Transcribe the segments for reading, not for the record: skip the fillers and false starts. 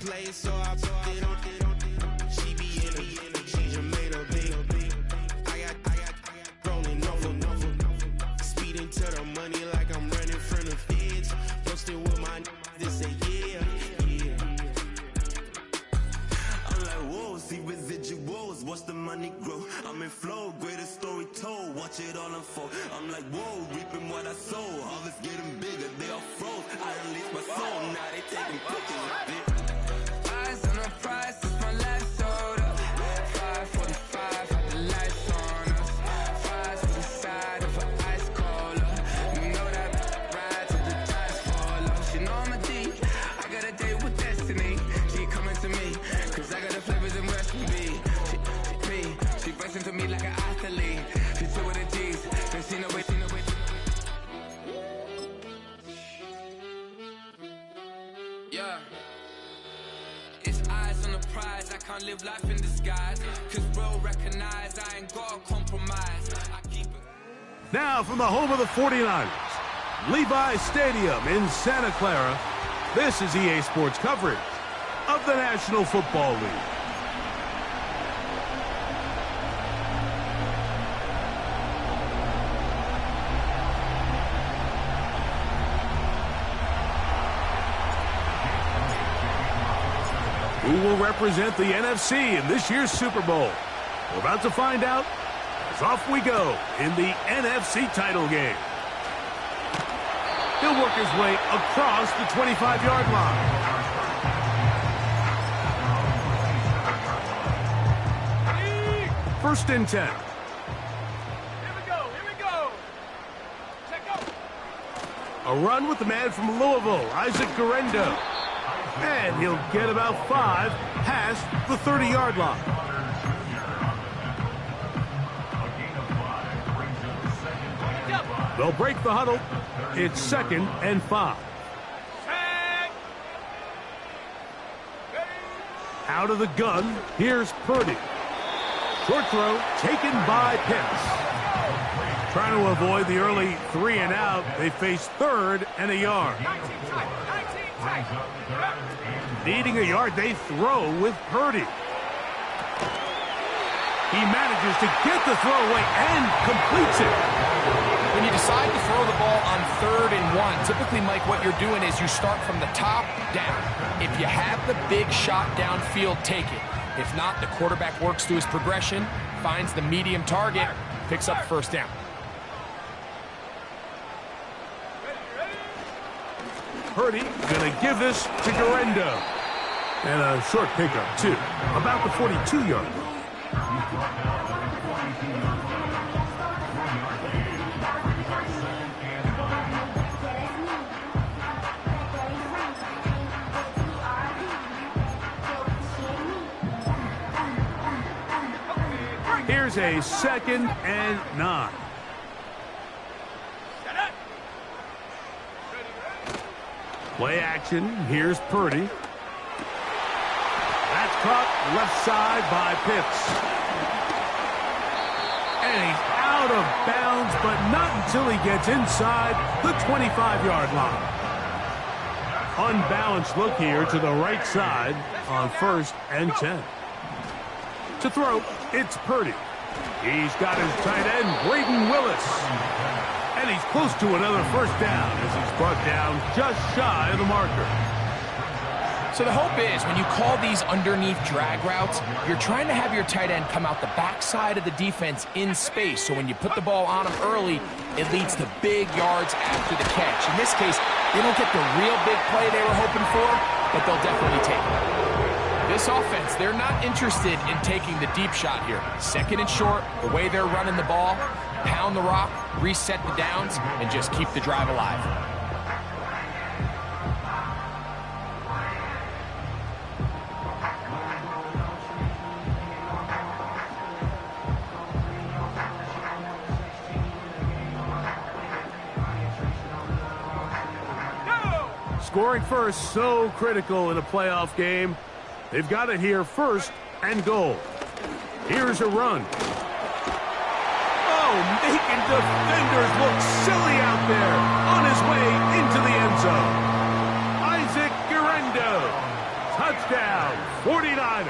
place, so I put it on. She be in it, she just made a big. I got rolling over. Speeding to the money like I'm running from the feds. Posted with my this say yeah. I'm like, whoa, see residuals, watch the money grow. I'm in flow, greatest story told, watch it all unfold. I'm like, whoa, reaping what I sow. Harvest getting bigger, they all froze. I release my soul, now they taking pictures of it. Eyes on the prize, it's my last soda. 5:45, had the lights on us. Fries for the side of an ice cola. You know that ride till the tires fall off. She know I'm a D, I got a date with destiny. She coming to me, cause I got the flavors and recipe. She racing to me like an athlete. She two with the G's, then she no way. Yeah. It's eyes on the prize, I can't live life in disguise. Cause bro recognize I ain't gotta compromise. I keep it. Now from the home of the 49ers, Levi Stadium in Santa Clara, this is EA Sports coverage of the National Football League. Who will represent the NFC in this year's Super Bowl? We're about to find out as off we go in the NFC title game. He'll work his way across the 25-yard line. First and 10. Here we go. Check out. A run with the man from Louisville, Isaac Guerendo. And he'll get about 5 past the 30-yard line. They'll break the huddle. It's 2nd and 5. Out of the gun, here's Purdy. Short throw taken by Pitts. Trying to avoid the early 3 and out, they face 3rd and a yard. Needing a yard, they throw with Purdy. He manages to get the throw away and completes it. When you decide to throw the ball on 3rd and 1, typically, Mike, what you're doing is you start from the top down. If you have the big shot downfield, take it. If not, the quarterback works through his progression, finds the medium target, picks up first down. Purdy gonna give this to Guerendo. And a short pickup, too. About the 42-yard line. Here's a 2nd and 9. Play action. Here's Purdy. That's caught left side by Pitts. And he's out of bounds, but not until he gets inside the 25-yard line. Unbalanced look here to the right side on 1st and 10. To throw, it's Purdy. He's got his tight end, Braden Willis. And he's close to another first down as he's brought down just shy of the marker. So the hope is when you call these underneath drag routes, you're trying to have your tight end come out the backside of the defense in space. So when you put the ball on him early, it leads to big yards after the catch. In this case, they don't get the real big play they were hoping for, but they'll definitely take it. This offense, they're not interested in taking the deep shot here. 2nd and short, the way they're running the ball, pound the rock, reset the downs, and just keep the drive alive. Scoring first, so critical in a playoff game. They've got it here, 1st and goal. Here's a run. Oh, making defenders look silly out there on his way into the end zone. Isaac Guerendo. Touchdown. touchdown, 49ers.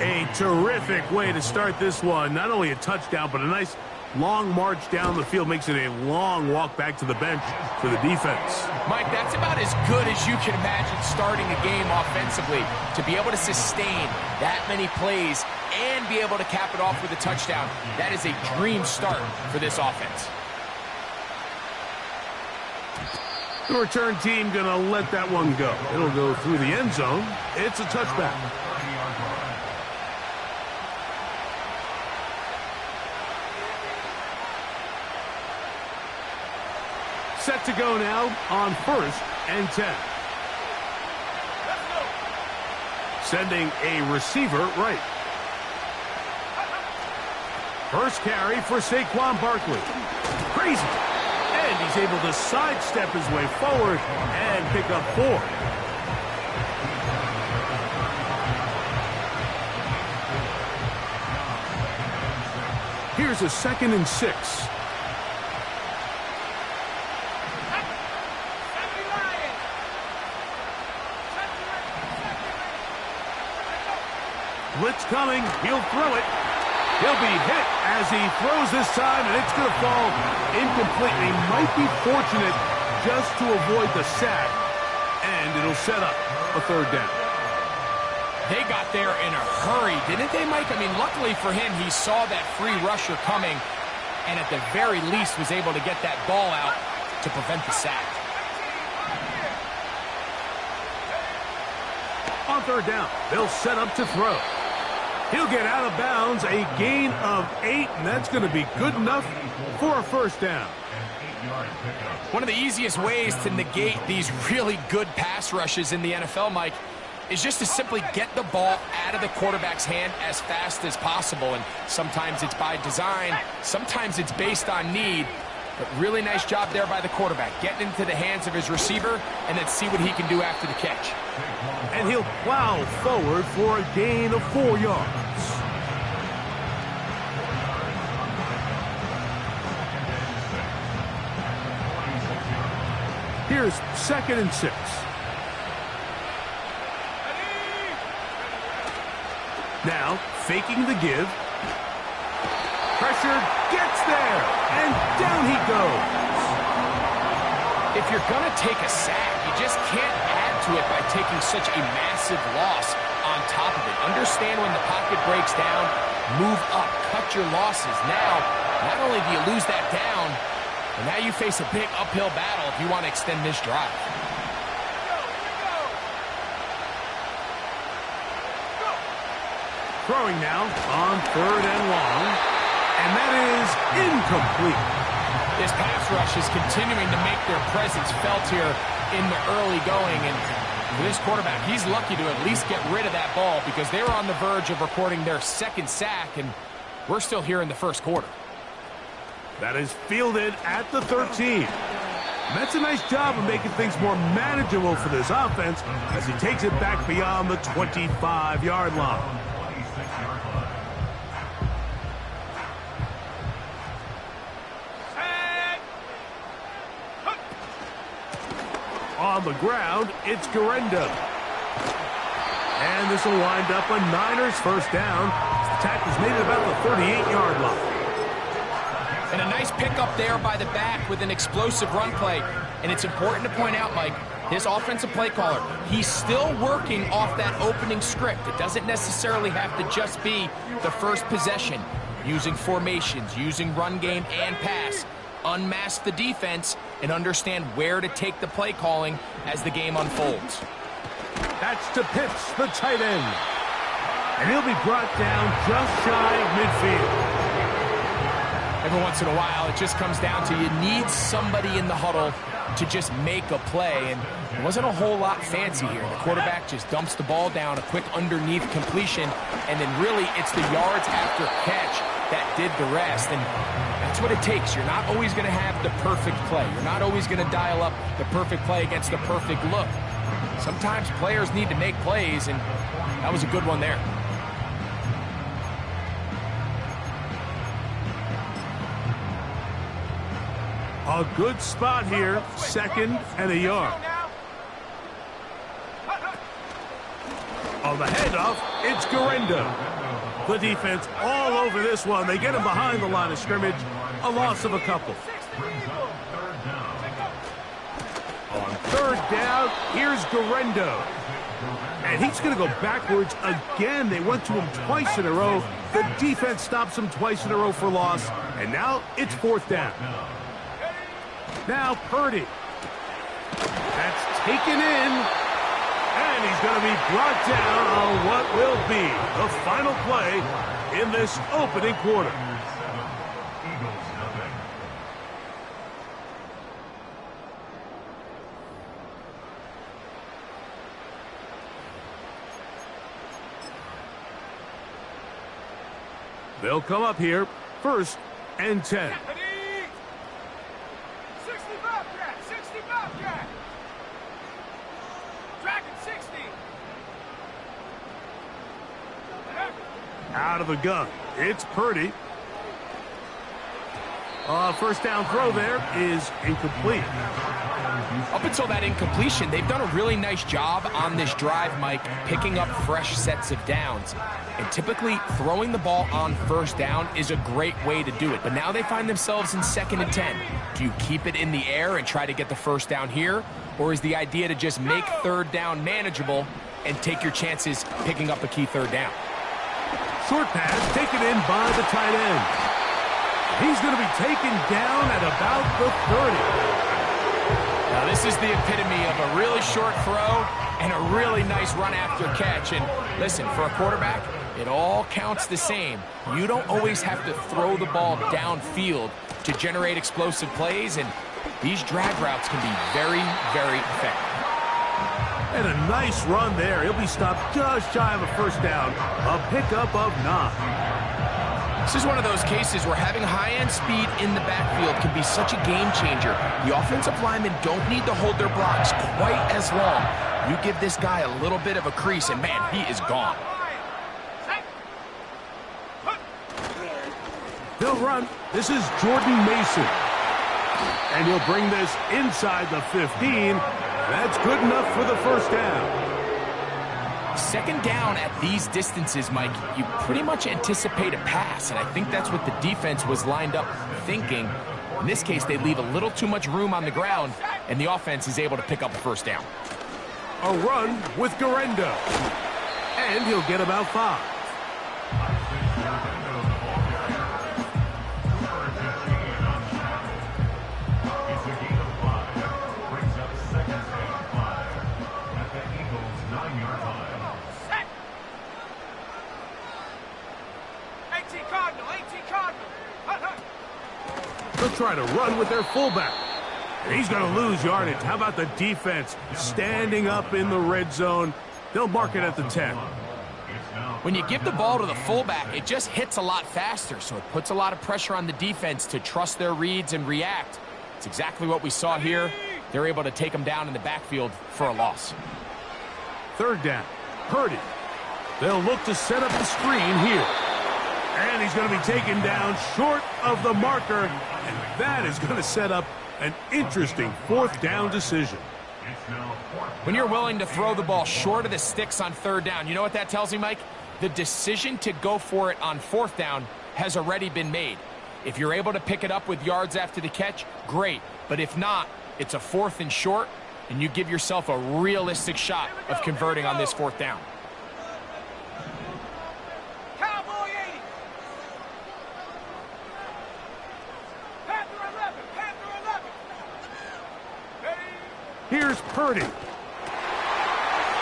A terrific way to start this one. Not only a touchdown, but a nice long march down the field. Makes it a long walk back to the bench for the defense. Mike, that's about as good as you can imagine starting a game offensively. To be able to sustain that many plays and be able to cap it off with a touchdown, that is a dream start for this offense. The return team going to let that one go. It'll go through the end zone. It's a touchback. Set to go now on 1st and 10. Sending a receiver right. First carry for Saquon Barkley. Crazy. And he's able to sidestep his way forward and pick up 4. Here's a 2nd and 6. Blitz coming. He'll throw it. He'll be hit as he throws this time, and it's going to fall incomplete. He might be fortunate just to avoid the sack, and it'll set up a 3rd down. They got there in a hurry, didn't they, Mike? I mean, luckily for him, he saw that free rusher coming, and at the very least was able to get that ball out to prevent the sack. On 3rd down, they'll set up to throw. He'll get out of bounds, a gain of 8, and that's going to be good enough for a 1st down. One of the easiest ways to negate these really good pass rushes in the NFL, Mike, is just to simply get the ball out of the quarterback's hand as fast as possible. And sometimes it's by design, sometimes it's based on need. But really nice job there by the quarterback, getting into the hands of his receiver and then see what he can do after the catch. And he'll plow forward for a gain of 4 yards. Here's 2nd and 6. Now, faking the give. Pressure gets there, and down he goes. If you're going to take a sack, you just can't add to it by taking such a massive loss on top of it. Understand when the pocket breaks down, move up, cut your losses. Now, not only do you lose that down, but now you face a big uphill battle if you want to extend this drive. Throwing now on 3rd and long, and that is incomplete. This pass rush is continuing to make their presence felt here in the early going, and for this quarterback, he's lucky to at least get rid of that ball because they were on the verge of recording their 2nd sack, and we're still here in the 1st quarter. That is fielded at the 13. That's a nice job of making things more manageable for this offense as he takes it back beyond the 25-yard line. On the ground, it's Garenda. And this will wind up a Niners 1st down. The tackle's made it about the 38-yard line. And a nice pickup there by the back with an explosive run play. And it's important to point out, Mike, this offensive play caller, he's still working off that opening script. It doesn't necessarily have to just be the first possession. Using formations, using run game and pass. Unmask the defense and understand where to take the play calling as the game unfolds. That's to Pitts, the tight end. And he'll be brought down just shy of midfield. Every once in a while, it just comes down to you need somebody in the huddle to just make a play, and it wasn't a whole lot fancy here. The quarterback just dumps the ball down, a quick underneath completion, and then really it's the yards after catch that did the rest, and that's what it takes. You're not always going to have the perfect play. You're not always going to dial up the perfect play against the perfect look. Sometimes players need to make plays, and that was a good one there. A good spot here, 2nd and a yard. On the handoff, it's Guerrero. The defense all over this one. They get him behind the line of scrimmage. A loss of a couple. On third down, here's Guerrero. And he's going to go backwards again. They went to him twice in a row. The defense stops him twice in a row for loss. And now it's fourth down. Now Purdy. That's taken in. And he's going to be brought down on what will be the final play in this opening quarter. They'll come up here, 1st and 10. 65 jack, 65 jack. Dragon 60. Out of the gun, it's Purdy. First down throw there is incomplete. Up until that incompletion, they've done a really nice job on this drive, Mike, picking up fresh sets of downs. And typically, throwing the ball on first down is a great way to do it. But now they find themselves in 2nd and 10. Do you keep it in the air and try to get the first down here? Or is the idea to just make third down manageable and take your chances picking up a key third down? Short pass taken in by the tight end. He's going to be taken down at about the 30. Now, this is the epitome of a really short throw and a really nice run after catch. And listen, for a quarterback, it all counts the same. You don't always have to throw the ball downfield to generate explosive plays, and these drag routes can be very, very effective. And a nice run there. He'll be stopped just shy of a first down. A pickup of 9. This is one of those cases where having high-end speed in the backfield can be such a game changer. The offensive linemen don't need to hold their blocks quite as long. You give this guy a little bit of a crease, and man, he is gone. They'll run. This is Jordan Mason. And he'll bring this inside the 15. That's good enough for the first down. 2nd down at these distances, Mike, you pretty much anticipate a pass, and I think that's what the defense was lined up thinking. In this case, they leave a little too much room on the ground, and the offense is able to pick up a first down. A run with Guerrero. And he'll get about 5. They'll try to run with their fullback. And he's going to lose yardage. How about the defense standing up in the red zone? They'll mark it at the 10. When you give the ball to the fullback, it just hits a lot faster, so it puts a lot of pressure on the defense to trust their reads and react. It's exactly what we saw here. They're able to take them down in the backfield for a loss. 3rd down. Purdy. They'll look to set up the screen here. And he's going to be taken down short of the marker. And that is going to set up an interesting 4th down decision. When you're willing to throw the ball short of the sticks on 3rd down, you know what that tells me, Mike? The decision to go for it on 4th down has already been made. If you're able to pick it up with yards after the catch, great. But if not, it's a 4th and short, and you give yourself a realistic shot of converting on this 4th down. Cowboy 80. Panther 11. Panther 11. Ready? Here's Purdy.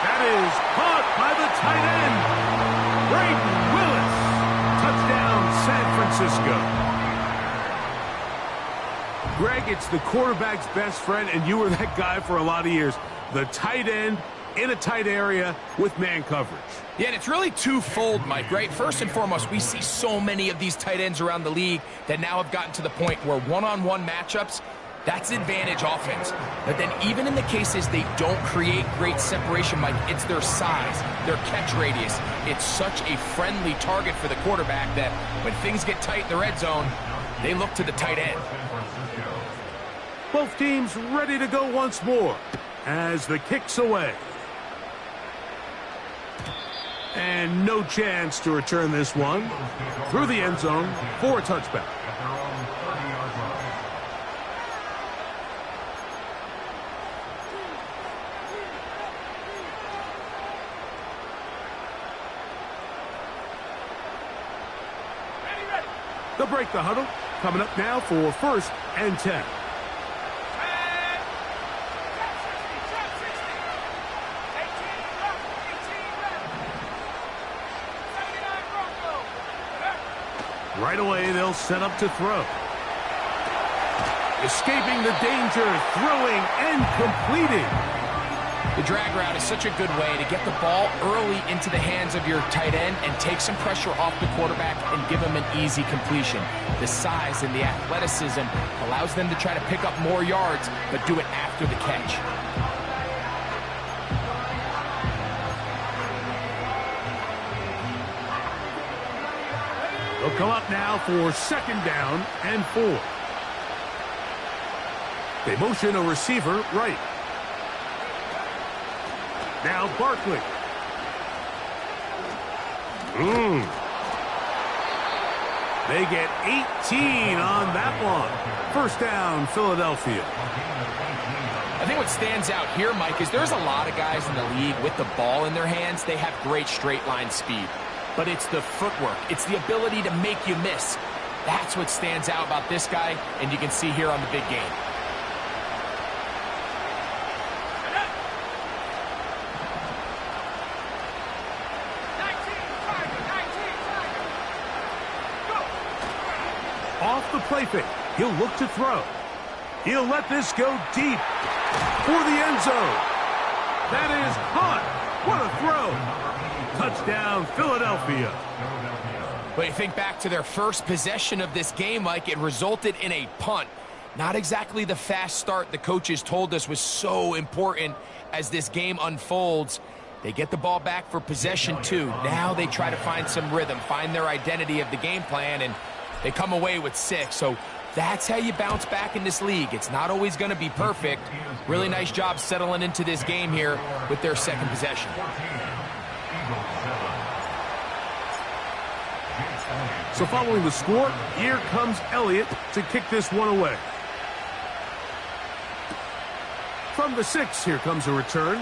That is caught by the tight end. Braden Willis. Touchdown, San Francisco. Greg, it's the quarterback's best friend, and you were that guy for a lot of years. The tight end in a tight area with man coverage. Yeah, and it's really twofold, Mike, right? First and foremost, we see so many of these tight ends around the league that now have gotten to the point where one-on-one matchups, that's advantage offense. But then even in the cases they don't create great separation, Mike, it's their size, their catch radius. It's such a friendly target for the quarterback that when things get tight in the red zone, they look to the tight end. Both teams ready to go once more as the kick's away. And no chance to return this one through the end zone for a touchback. They'll break the huddle. Coming up now for 1st and 10. Right away, they'll set up to throw. Escaping the danger, throwing and completing. The drag route is such a good way to get the ball early into the hands of your tight end and take some pressure off the quarterback and give him an easy completion. The size and the athleticism allows them to try to pick up more yards, but do it after the catch. They'll come up now for 2nd down and 4. They motion a receiver right. Now Barkley. They get 18 on that one. 1st down, Philadelphia. I think what stands out here, Mike, is there's a lot of guys in the league with the ball in their hands. They have great straight line speed. But it's the footwork. It's the ability to make you miss. That's what stands out about this guy, and you can see here on the big game. Off the play fake, he'll look to throw. He'll let this go deep for the end zone. That is caught. What a throw. Touchdown, Philadelphia. But you think back to their first possession of this game, Mike, it resulted in a punt. Not exactly the fast start the coaches told us was so important as this game unfolds. They get the ball back for possession 2. Now they try to find some rhythm, find their identity of the game plan, and they come away with 6. So that's how you bounce back in this league. It's not always going to be perfect. Really nice job settling into this game here with their 2nd possession. So following the score, here comes Elliott to kick this one away. From the 6, here comes a return.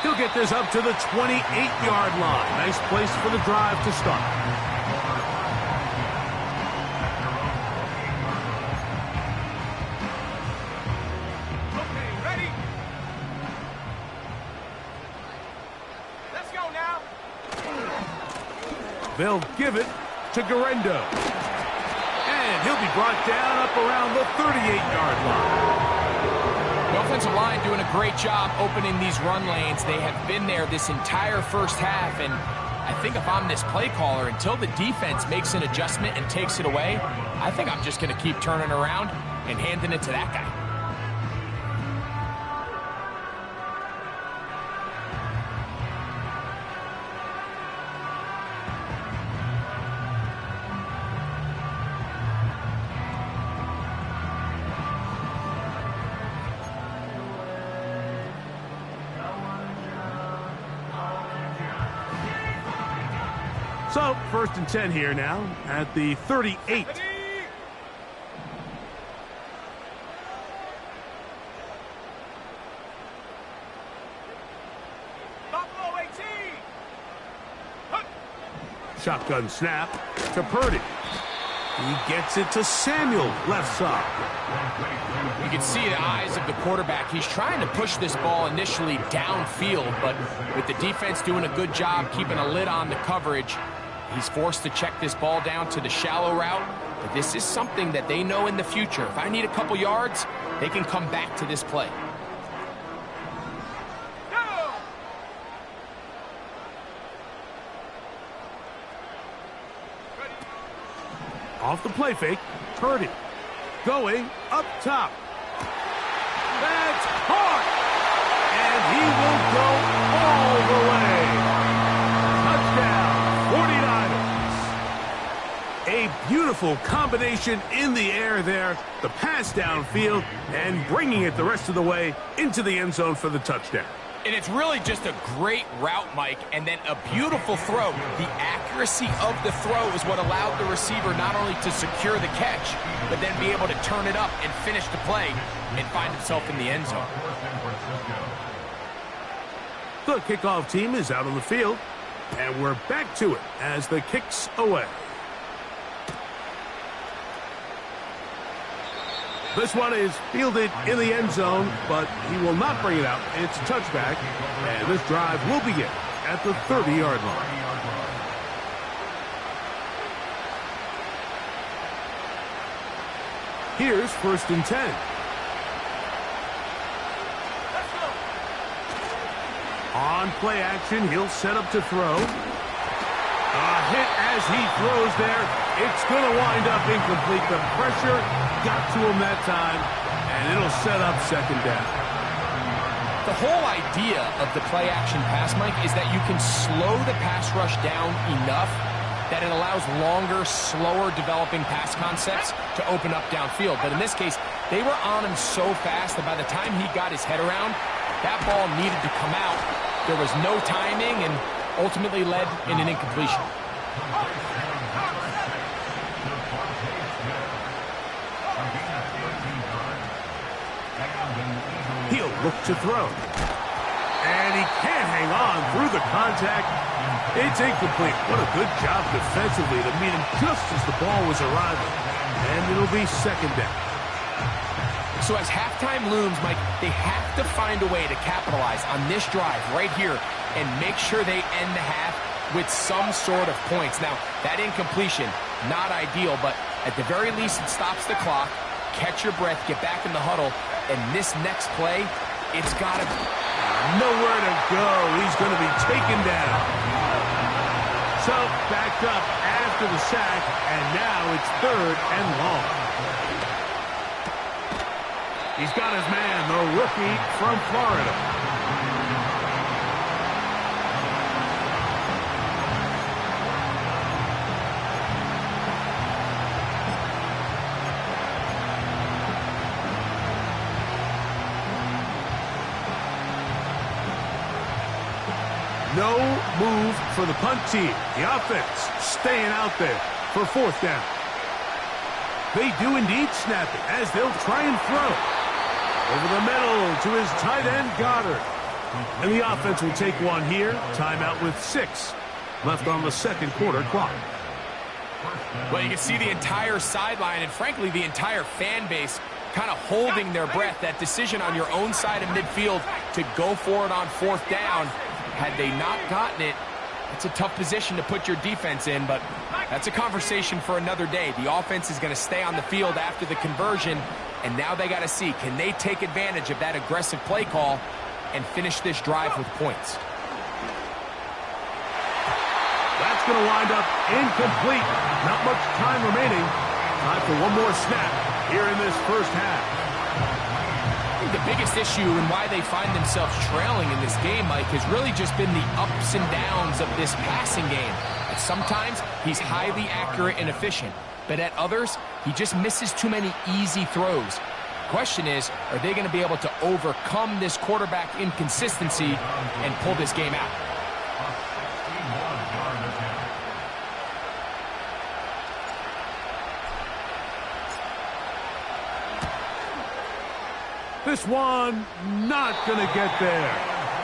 He'll get this up to the 28-yard line. Nice place for the drive to start. Okay, ready? Let's go now. They'll give it to Garendo. And he'll be brought down up around the 38-yard line. The offensive line doing a great job opening these run lanes. They have been there this entire first half, and I think if I'm this play caller, until the defense makes an adjustment and takes it away, I think I'm just going to keep turning around and handing it to that guy. So, 1st and 10 here now at the 38. Buffalo 18. Shotgun snap to Purdy. He gets it to Samuel, left side. You can see the eyes of the quarterback. He's trying to push this ball initially downfield, but with the defense doing a good job keeping a lid on the coverage, he's forced to check this ball down to the shallow route. But this is something that they know in the future. If I need a couple yards, they can come back to this play. Off the play fake, Purdy. Going up top. That's caught! And he will go all the way. Touchdown, 49ers. A beautiful combination in the air there. The pass downfield and bringing it the rest of the way into the end zone for the touchdown. And it's really just a great route, Mike, and then a beautiful throw. The accuracy of the throw is what allowed the receiver not only to secure the catch, but then be able to turn it up and finish the play and find himself in the end zone. The kickoff team is out on the field, and we're back to it as the kick's away. This one is fielded in the end zone, but he will not bring it out. It's a touchback, and this drive will begin at the 30-yard line. Here's 1st and 10. On play action, he'll set up to throw. A hit as he throws there. It's going to wind up incomplete. The pressure got to him that time, and it'll set up 2nd down. The whole idea of the play action pass, Mike, is that you can slow the pass rush down enough that it allows longer, slower developing pass concepts to open up downfield. But in this case, they were on him so fast that by the time he got his head around, that ball needed to come out. There was no timing and ultimately led in an incompletion. He'll look to throw. And he can't hang on through the contact. It's incomplete. What a good job defensively to meet him just as the ball was arriving. And it'll be 2nd down. So as halftime looms, Mike, they have to find a way to capitalize on this drive right here and make sure they end the half with some sort of points. Now, that incompletion, not ideal, but at the very least it stops the clock. Catch your breath, get back in the huddle, and this next play, it's got to be nowhere to go. He's going to be taken down. So, backed up after the sack, and now it's 3rd and long. He's got his man, the rookie from Florida. No move for the punt team. The offense staying out there for 4th down. They do indeed snap it as they'll try and throw. Over the middle to his tight end, Goddard. And the offense will take one here. Timeout with 6 left on the 2nd quarter clock. Well, you can see the entire sideline and, frankly, the entire fan base kind of holding their breath. That decision on your own side of midfield to go for it on 4th down, had they not gotten it, it's a tough position to put your defense in, but that's a conversation for another day. The offense is going to stay on the field after the conversion, and now they got to see, can they take advantage of that aggressive play call and finish this drive with points? That's going to wind up incomplete. Not much time remaining. Time for one more snap here in this 1st half. I think the biggest issue and why they find themselves trailing in this game, Mike, has really just been the ups and downs of this passing game. And sometimes he's highly accurate and efficient, but at others, he just misses too many easy throws. Question is, are they going to be able to overcome this quarterback inconsistency and pull this game out? This one not going to get there.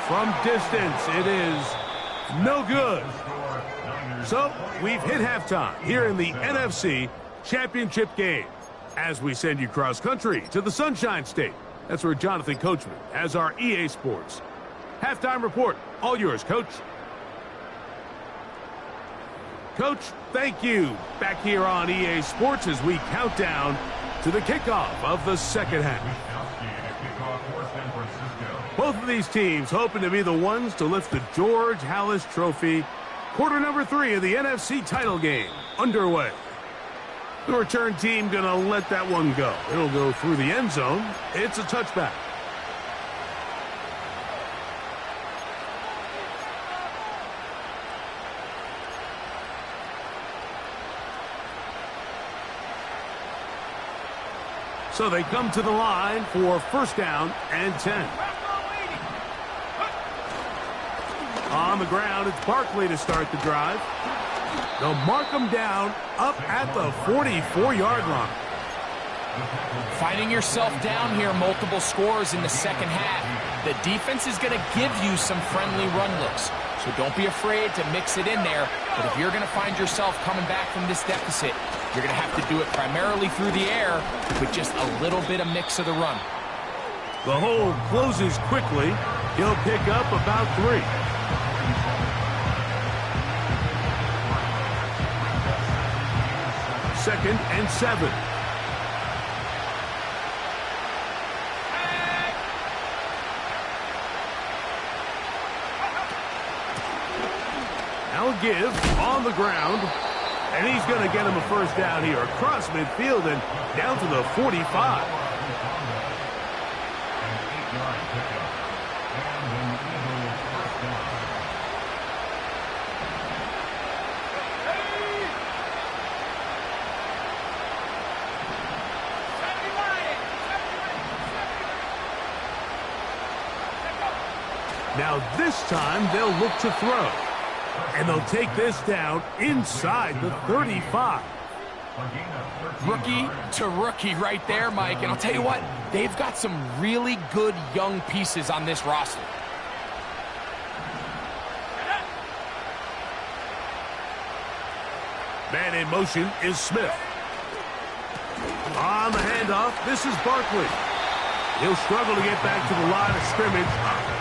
From distance, it is no good. So, we've hit halftime here in the NFC Championship game as we send you cross-country to the Sunshine State. That's where Jonathan Coachman has our EA Sports halftime report. All yours, Coach. Coach, thank you. Back here on EA Sports as we count down to the kickoff of the 2nd half. Both of these teams hoping to be the ones to lift the George Halas Trophy. Quarter number 3 of the NFC title game underway. The return team going to let that one go. It'll go through the end zone. It's a touchback. So they come to the line for 1st down and 10. On the ground, it's Barkley to start the drive. They'll mark him down up at the 44-yard line. Finding yourself down here, multiple scores in the second half. The defense is going to give you some friendly run looks, so don't be afraid to mix it in there. But if you're going to find yourself coming back from this deficit, you're going to have to do it primarily through the air with just a little bit of mix of the run. The hole closes quickly. He'll pick up about 3. Second and 7. Now a give on the ground. And he's going to get him a first down here across midfield and down to the 45. Now this time they'll look to throw. And they'll take this down inside the 35. Rookie to rookie right there, Mike. And I'll tell you what, they've got some really good young pieces on this roster. Man in motion is Smith. On the handoff, this is Barkley. He'll struggle to get back to the line of scrimmage.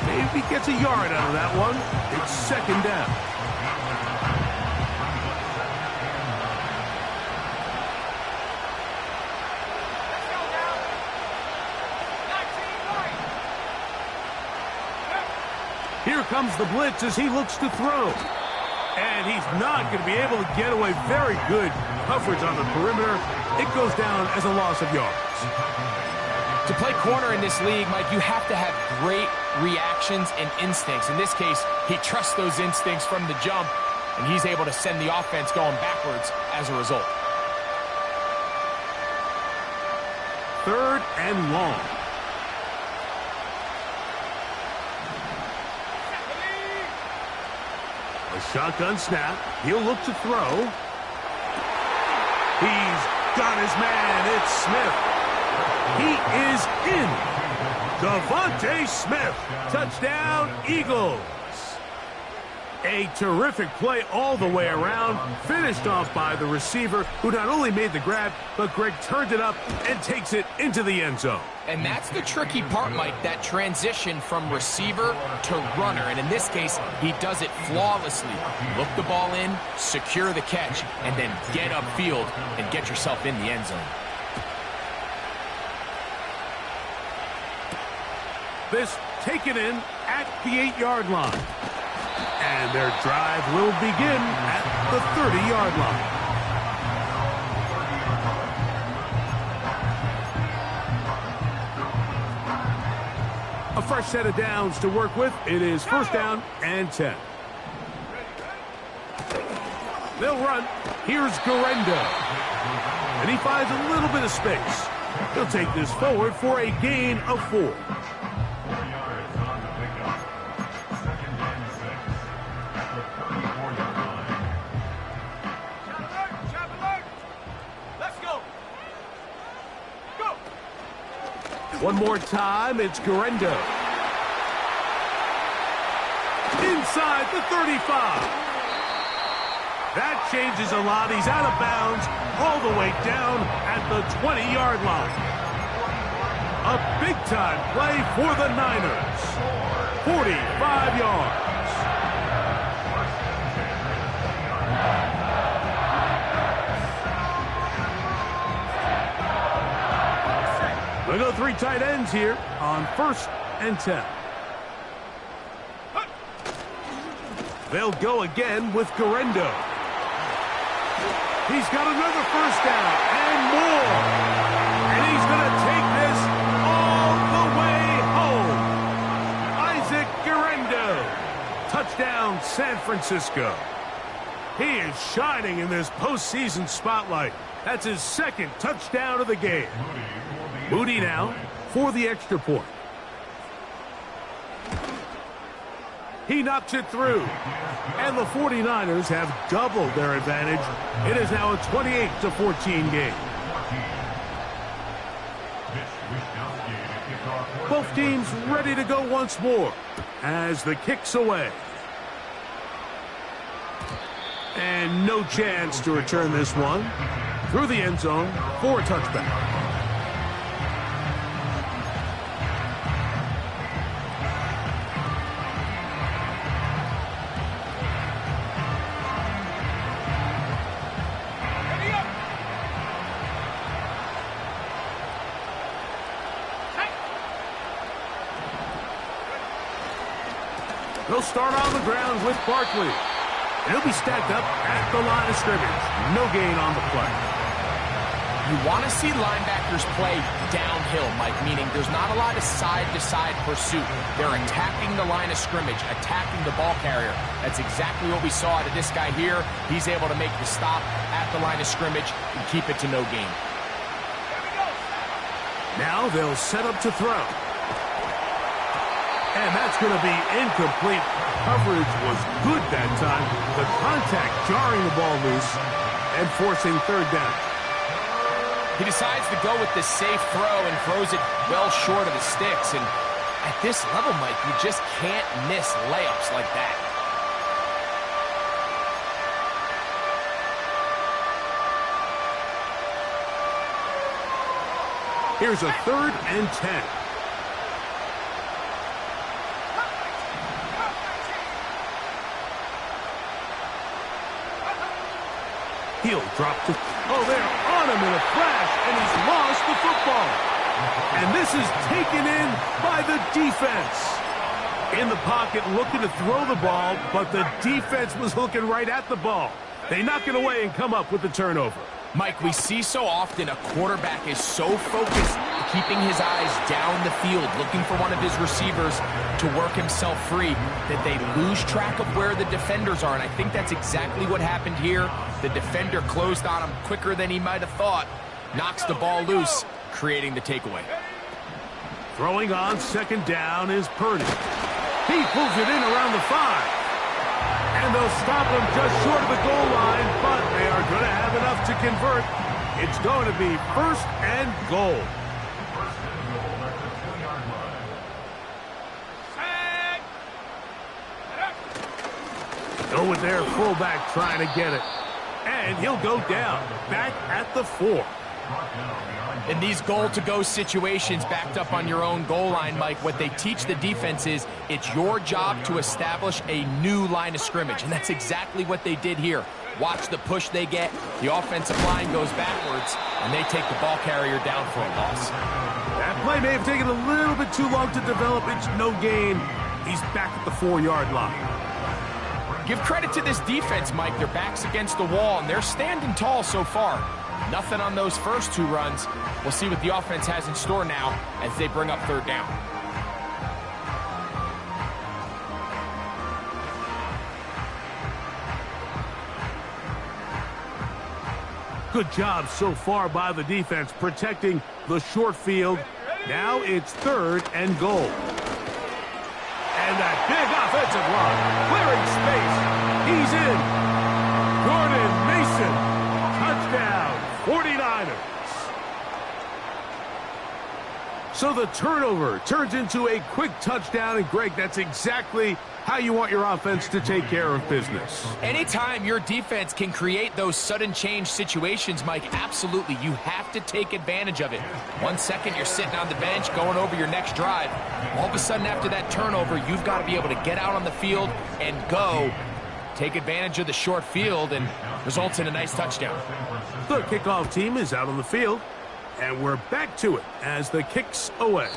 Maybe gets a yard out of that one. It's second down. Here comes the blitz as he looks to throw. And he's not going to be able to get away. Very good coverage on the perimeter. It goes down as a loss of yards. To play corner in this league, Mike, you have to have great reactions and instincts. In this case, he trusts those instincts from the jump, and he's able to send the offense going backwards as a result. Third and long. A shotgun snap. He'll look to throw. He's got his man. It's Smith. He is in. Devontae Smith. Touchdown, Eagles. A terrific play all the way around. Finished off by the receiver, who not only made the grab, but Greg turned it up and takes it into the end zone. And that's the tricky part, Mike, that transition from receiver to runner. And in this case, he does it flawlessly. Look the ball in, secure the catch, and then get upfield and get yourself in the end zone. This taken in at the 8-yard line. And their drive will begin at the 30-yard line. A fresh set of downs to work with. It is first down and 10. They'll run. Here's Garendo. And he finds a little bit of space. He'll take this forward for a gain of 4. One more time, it's Garendo. Inside the 35. That changes a lot. He's out of bounds all the way down at the 20-yard line. A big-time play for the Niners. 45 yards. We'll go 3 tight ends here on first and 10. They'll go again with Garendo. He's got another first down and more. And he's going to take this all the way home. Isaac Garendo. Touchdown, San Francisco. He is shining in this postseason spotlight. That's his second touchdown of the game. Moody now for the extra point. He knocks it through. And the 49ers have doubled their advantage. It is now a 28-14 game. Both teams ready to go once more as the kick's away. And no chance to return this one. Through the end zone for a touchback. They'll start on the ground with Barkley. He'll be stacked up at the line of scrimmage. No gain on the play. You want to see linebackers play downhill, Mike, meaning there's not a lot of side-to-side pursuit. They're attacking the line of scrimmage, attacking the ball carrier. That's exactly what we saw out of this guy here. He's able to make the stop at the line of scrimmage and keep it to no gain. Now they'll set up to throw. And that's going to be incomplete. Coverage was good that time. The contact jarring the ball loose and forcing third down. He decides to go with the safe throw and throws it well short of the sticks. And at this level, Mike, you just can't miss layups like that. Here's a 3rd and 10. He'll drop to... Oh, they're on him in a flash, and he's lost the football. And this is taken in by the defense. In the pocket, looking to throw the ball, but the defense was looking right at the ball. They knock it away and come up with the turnover. Mike, we see so often a quarterback is so focused, keeping his eyes down the field, looking for one of his receivers to work himself free, that they lose track of where the defenders are. And I think that's exactly what happened here. The defender closed on him quicker than he might have thought. Knocks the ball loose, creating the takeaway. Throwing on 2nd down is Purdy. He pulls it in around the 5. And they'll stop him just short of the goal line, but they are going to have enough to convert. It's going to be 1st and goal. Go with their fullback trying to get it. And he'll go down, back at the 4. In these goal-to-go situations backed up on your own goal line, Mike, what they teach the defense is it's your job to establish a new line of scrimmage, and that's exactly what they did here. Watch the push they get. The offensive line goes backwards, and they take the ball carrier down for a loss. That play may have taken a little bit too long to develop. It's no gain. He's back at the 4-yard line. Give credit to this defense, Mike. Their back's against the wall, and they're standing tall so far. Nothing on those first 2 runs. We'll see what the offense has in store now as they bring up 3rd down. Good job so far by the defense protecting the short field. Now it's 3rd and goal. And that big offensive run, clearing space. He's in. Jordan Mason, touchdown, 49ers. So the turnover turns into a quick touchdown, and Greg, that's exactly how you want your offense to take care of business. Anytime your defense can create those sudden change situations, Mike, absolutely, you have to take advantage of it. 1 second, you're sitting on the bench going over your next drive. All of a sudden, after that turnover, you've got to be able to get out on the field and go. Take advantage of the short field and results in a nice touchdown. The kickoff team is out on the field, and we're back to it as the kick's away.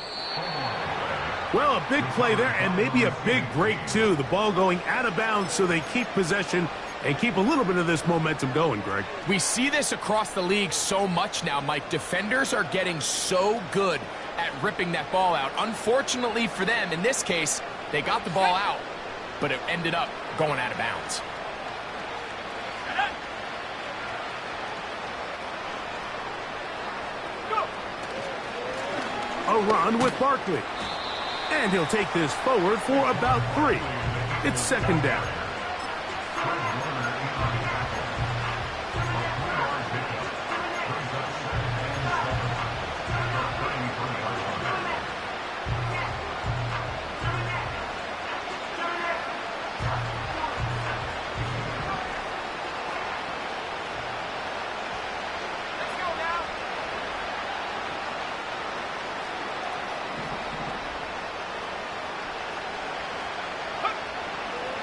Well, a big play there, and maybe a big break, too. The ball going out of bounds, so they keep possession and keep a little bit of this momentum going, Greg. We see this across the league so much now, Mike. Defenders are getting so good at ripping that ball out. Unfortunately for them, in this case, they got the ball out, but it ended up going out of bounds. A run with Barkley. And he'll take this forward for about 3. It's second down.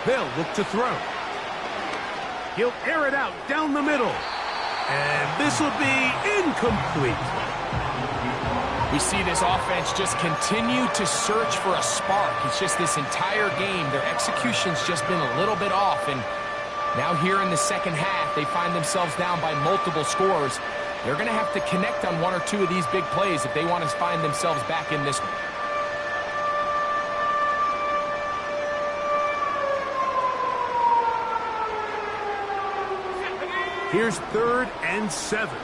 They'll look to throw. He'll air it out down the middle. And this will be incomplete. We see this offense just continue to search for a spark. It's just this entire game, their execution's just been a little bit off. And now here in the second half, they find themselves down by multiple scores. They're going to have to connect on one or two of these big plays if they want to find themselves back in this one. Here's 3rd and 7.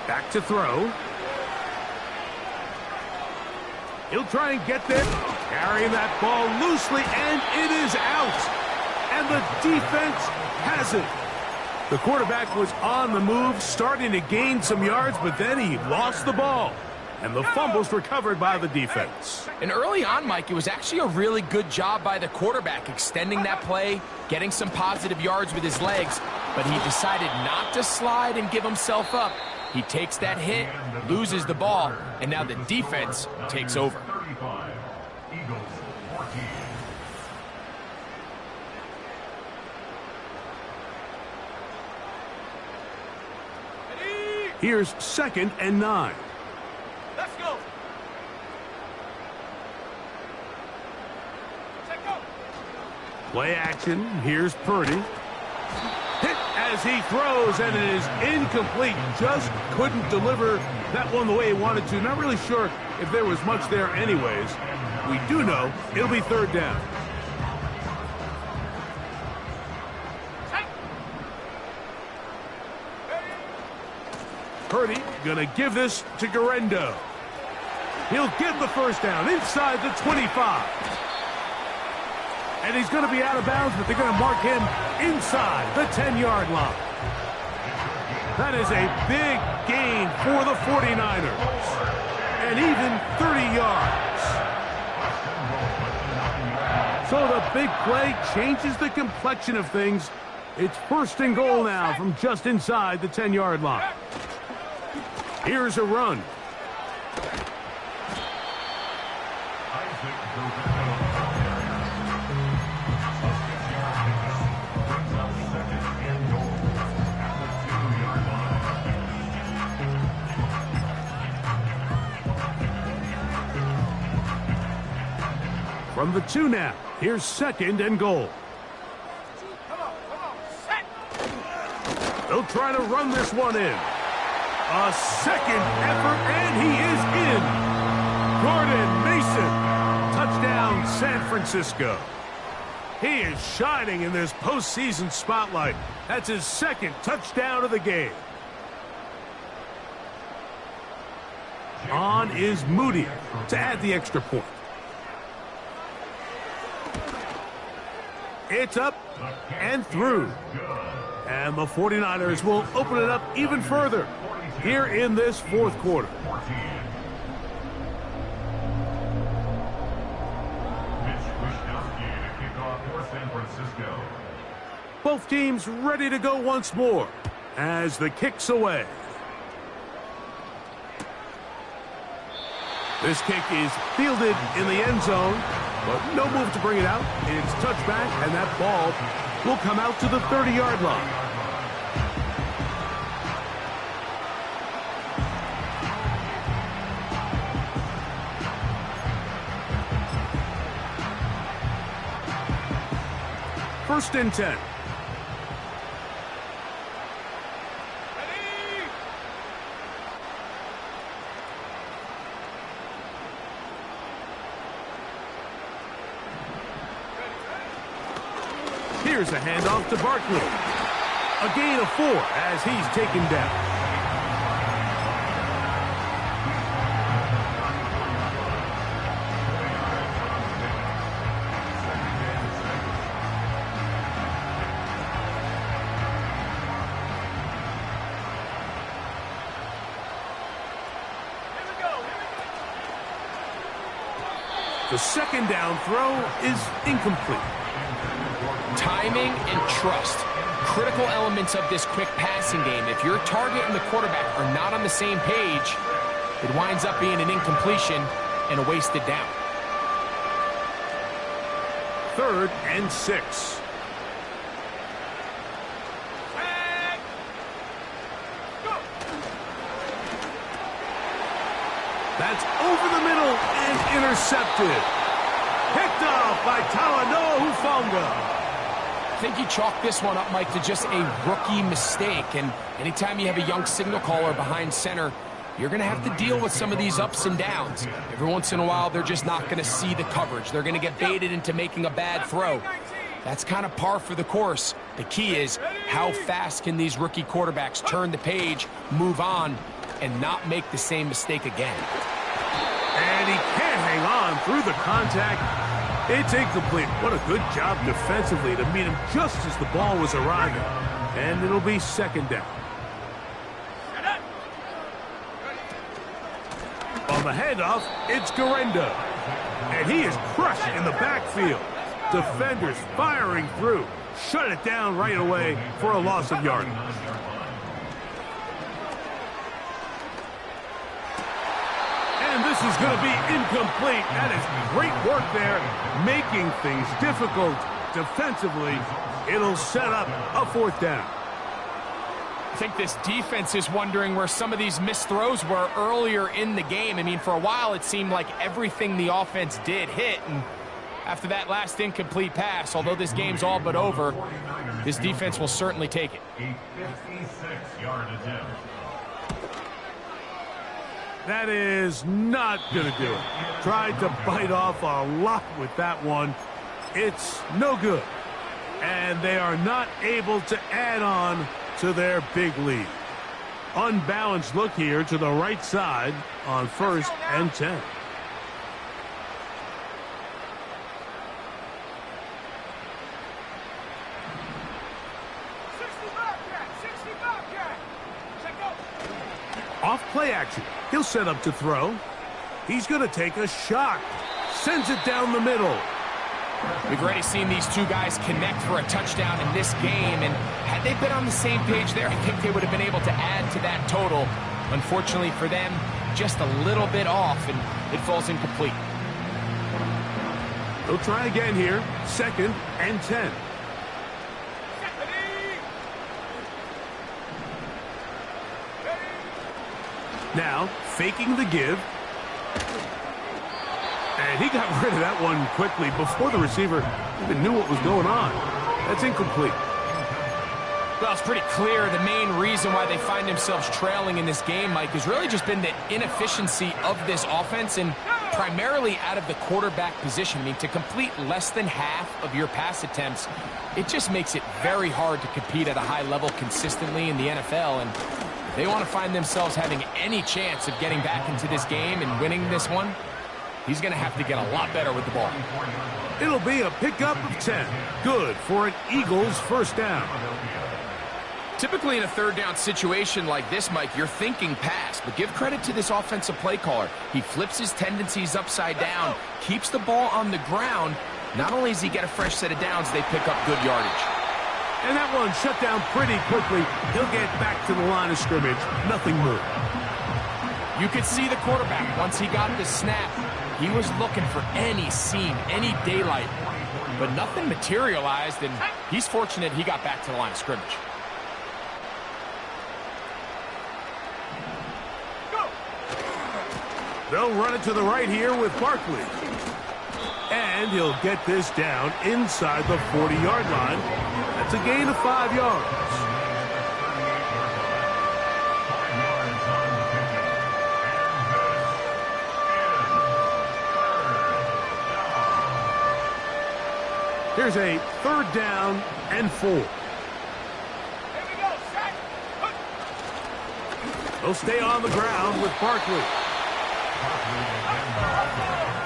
Back to throw. He'll try and get there. Carrying that ball loosely, and it is out. And the defense has it. The quarterback was on the move, starting to gain some yards, but then he lost the ball. And the fumble's recovered by the defense. And early on, Mike, it was actually a really good job by the quarterback, extending that play, getting some positive yards with his legs, but he decided not to slide and give himself up. He takes that hit, loses the ball, and now the defense takes over. Here's 2nd and 9. Let's go. Check go. Play action. Here's Purdy. Hit as he throws, and it is incomplete. Just couldn't deliver that one the way he wanted to. Not really sure if there was much there anyways. We do know it'll be 3rd down. Purdy gonna give this to Garendo. He'll get the first down inside the 25. And he's gonna be out of bounds, but they're gonna mark him inside the 10-yard line. That is a big gain for the 49ers. And even 30 yards. So the big play changes the complexion of things. It's 1st and goal now from just inside the 10-yard line. Here's a run. From the 2 now. Here's 2nd and goal. Come on, set. They'll try to run this one in. A second effort, and he is in. Gordon Mason. Touchdown, San Francisco. He is shining in this postseason spotlight. That's his 2nd touchdown of the game. On is Moody to add the extra point. It's up and through. And the 49ers will open it up even further here in this 4th quarter. Both teams ready to go once more as the kick's away. This kick is fielded in the end zone, but no move to bring it out. It's touchback, and that ball will come out to the 30-yard line. First and 10. Here's a handoff to Barkley. A gain of 4 as he's taken down. The second down throw is incomplete. Timing and trust. Critical elements of this quick passing game. If your target and the quarterback are not on the same page, it winds up being an incompletion and a wasted down. 3rd and 6. That's over the middle and intercepted. Picked off by Talanoa Hufanga. I think you chalk this one up, Mike, to just a rookie mistake. And anytime you have a young signal caller behind center, you're going to have to deal with some of these ups and downs. Every once in a while, they're just not going to see the coverage. They're going to get baited into making a bad throw. That's kind of par for the course. The key is how fast can these rookie quarterbacks turn the page, move on, and not make the same mistake again. And he can't hang on through the contact. It's incomplete. What a good job defensively to meet him just as the ball was arriving. And it'll be 2nd down. On the handoff, it's Garenda. And he is crushed in the backfield. Defenders firing through. Shut it down right away for a loss of yardage. And this is going to be incomplete. That is great work there, making things difficult defensively. It'll set up a 4th down. I think this defense is wondering where some of these missed throws were earlier in the game. I mean, for a while, it seemed like everything the offense did hit. And after that last incomplete pass, although this game's all but over, this defense will certainly take it. A 56-yard attempt. That is not going to do it. Tried to bite off a lot with that one. It's no good. And they are not able to add on to their big lead. Unbalanced look here to the right side on 1st and 10. Off play action. He'll set up to throw. He's going to take a shot. Sends it down the middle. We've already seen these two guys connect for a touchdown in this game, and had they been on the same page there, I think they would have been able to add to that total. Unfortunately for them, just a little bit off, and it falls incomplete. They'll try again here. 2nd and 10. Now, faking the give. And he got rid of that one quickly before the receiver even knew what was going on. That's incomplete. Well, it's pretty clear the main reason why they find themselves trailing in this game, Mike, has really just been the inefficiency of this offense and primarily out of the quarterback position. I mean, to complete less than half of your pass attempts, it just makes it very hard to compete at a high level consistently in the NFL. And if they want to find themselves having any chance of getting back into this game and winning this one, he's going to have to get a lot better with the ball. It'll be a pickup of 10. Good for an Eagles 1st down. Typically in a 3rd down situation like this, Mike, you're thinking pass, but give credit to this offensive play caller. He flips his tendencies upside down, keeps the ball on the ground. Not only does he get a fresh set of downs, they pick up good yardage. And that one shut down pretty quickly. He'll get back to the line of scrimmage. Nothing moved. You could see the quarterback, once he got the snap, he was looking for any seam, any daylight, but nothing materialized, and he's fortunate he got back to the line of scrimmage. They'll run it to the right here with Barkley. And he'll get this down inside the 40-yard line. That's a gain of 5 yards. Here's a 3rd down and 4. Here we They'll stay on the ground with Barkley.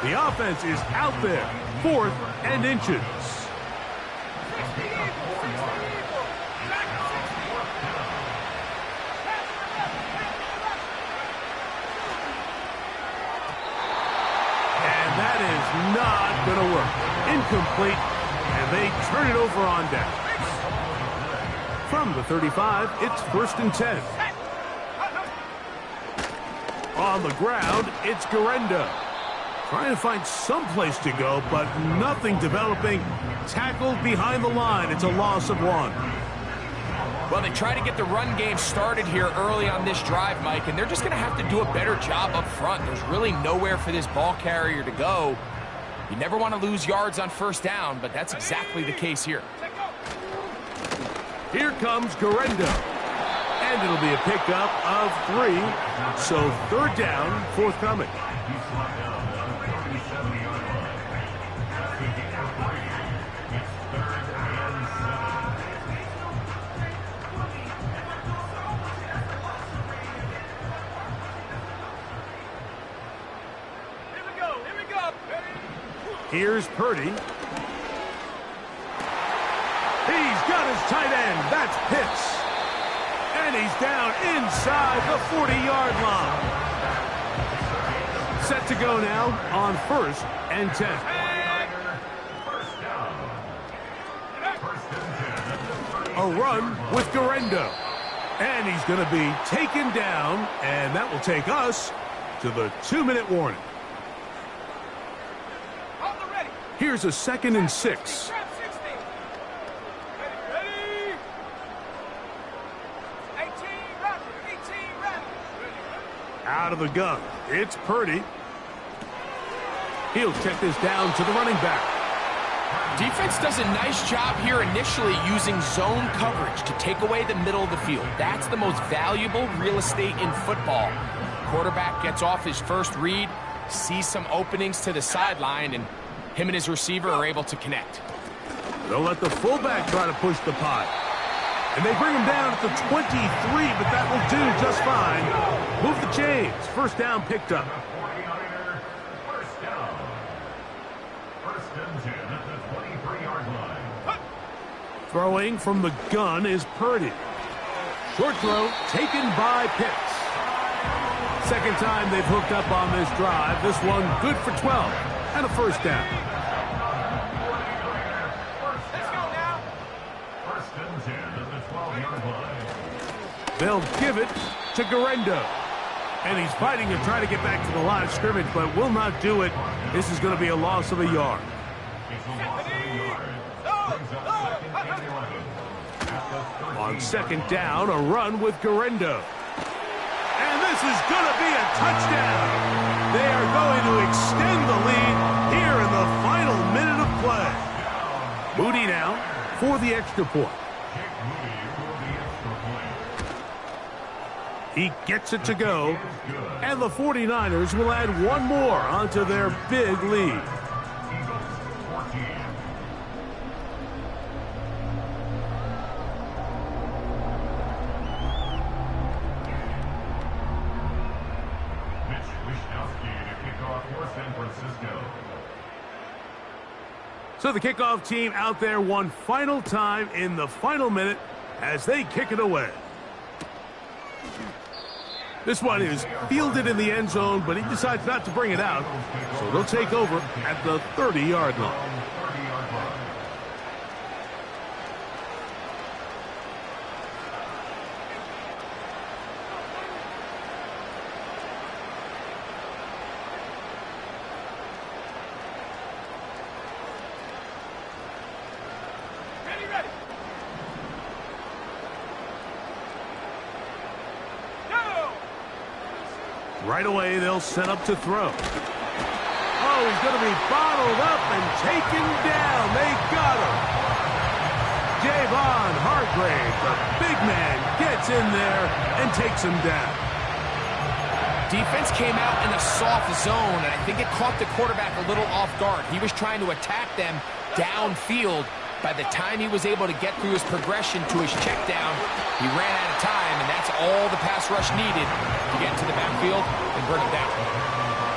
The offense is out there. 4th and inches. And that is not going to work. Incomplete, and they turn it over on down. From the 35, it's 1st and 10. On the ground, it's Garenda. Trying to find some place to go, but nothing developing. Tackled behind the line. It's a loss of 1. Well, they try to get the run game started here early on this drive, Mike, and they're just going to have to do a better job up front. There's really nowhere for this ball carrier to go. You never want to lose yards on 1st down, but that's exactly the case here. Here comes Garenda. And it'll be a pickup of 3. So 3rd down, forthcoming. Here's Purdy. He's got his tight end. That's Pitts. And he's down inside the 40-yard line. Set to go now on 1st and 10. A run with Garenda. And he's going to be taken down, and that will take us to the 2-minute warning. Here's a 2nd and 6. Out of the gun, it's Purdy. He'll check this down to the running back. Defense does a nice job here initially using zone coverage to take away the middle of the field. That's the most valuable real estate in football. Quarterback gets off his first read, sees some openings to the sideline, and him and his receiver are able to connect. They'll let the fullback try to push the pile. And they bring him down at the 23, but that will do just fine. Move the chains. 1st down picked up. 1st down. 1st and 10 at the 23-yard line. Throwing from the gun is Purdy. Short throw taken by Pitts. 2nd time they've hooked up on this drive. This one good for 12 and a 1st down. They'll give it to Garenda. And he's fighting to try to get back to the line of scrimmage, but will not do it. This is going to be a loss of a yard. On 2nd down, a run with Garenda. And this is going to be a touchdown. They are going to extend the lead here in the final minute of play. Moody now for the extra point. He gets it to go, and the 49ers will add 1 more onto their big lead. So the kickoff team out there one final time in the final minute as they kick it away. This one is fielded in the end zone, but he decides not to bring it out. So they'll take over at the 30-yard line. Right away, they'll set up to throw. Oh, he's going to be bottled up and taken down. They got him. Javon Hargrave, the big man, gets in there and takes him down. Defense came out in a soft zone, and I think it caught the quarterback a little off guard. He was trying to attack them downfield, By the time he was able to get through his progression to his check down, he ran out of time, and that's all the pass rush needed to get to the backfield and bring him down.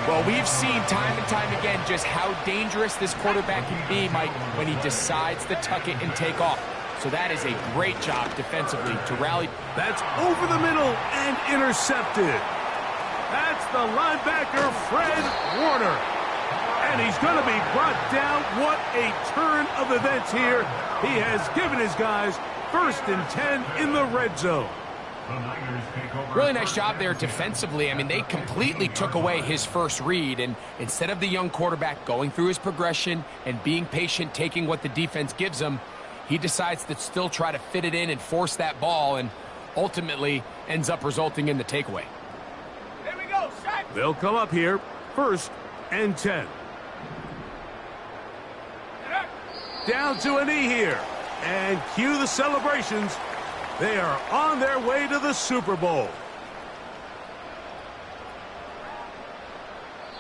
Well, we've seen time and time again just how dangerous this quarterback can be, Mike, when he decides to tuck it and take off. So that is a great job defensively to rally. That's over the middle and intercepted. That's the linebacker, Fred Warner. And he's going to be brought down. What a turn of events here. He has given his guys 1st and 10 in the red zone. Really nice job there defensively. I mean, they completely took away his first read, and instead of the young quarterback going through his progression and being patient, taking what the defense gives him, he decides to still try to fit it in and force that ball, and ultimately ends up resulting in the takeaway. Here we go, shot. They'll come up here, 1st and 10. Down to a knee here, and cue the celebrations. They are on their way to the Super Bowl.